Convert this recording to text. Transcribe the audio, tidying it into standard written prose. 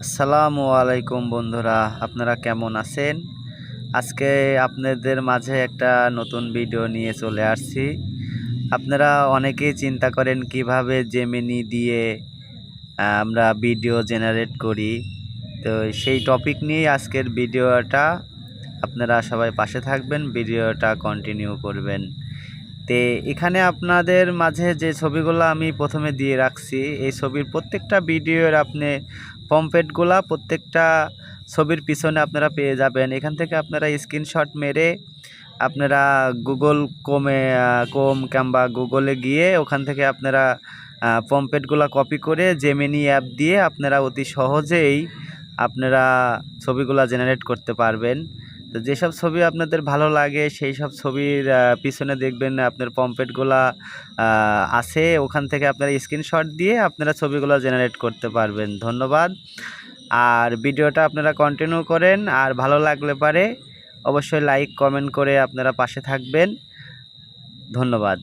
আসসালামু আলাইকুম বন্ধুরা, আপনারা কেমন আছেন? আজকে আপনাদের মাঝে একটা নতুন ভিডিও নিয়ে চলে আসছি। আপনারা অনেকেই চিন্তা করেন কিভাবে জেমিনি দিয়ে আমরা ভিডিও জেনারেট করি। তো সেই টপিক নিয়ে আজকের ভিডিওটা। আপনারা সবাই পাশে থাকবেন, ভিডিওটা কন্টিনিউ করবেন। তে এখানে আপনাদের মাঝে যে ছবিগুলো আমি প্রথমে দিয়ে রাখছি, এই ছবির প্রত্যেকটা ভিডিওর আপনি পম্পলেটগুলা প্রত্যেকটা ছবির পিছনে আপনারা পেয়ে যাবেন। এখান থেকে আপনারা স্ক্রিনশট মেরে আপনারা গুগল ক্রোম কিংবা গুগলে গিয়ে ওখান থেকে আপনারা পম্পলেটগুলা কপি করে জেমিনি অ্যাপ দিয়ে আপনারা অতি সহজেই আপনারা ছবিগুলা জেনারেট করতে পারবেন। তো যেসব ছবি আপনাদের ভালো লাগে সেই সব ছবির পিছনে দেখবেন আপনার পম্পলেটগুলা আছে, ওখান থেকে আপনারা স্ক্রিনশট দিয়ে আপনারা ছবিগুলো জেনারেট করতে পারবেন। ধন্যবাদ। আর ভিডিওটা আপনারা কন্টিনিউ করেন, আর ভালো লাগলে পারে অবশ্যই লাইক কমেন্ট করে আপনারা পাশে থাকবেন। ধন্যবাদ।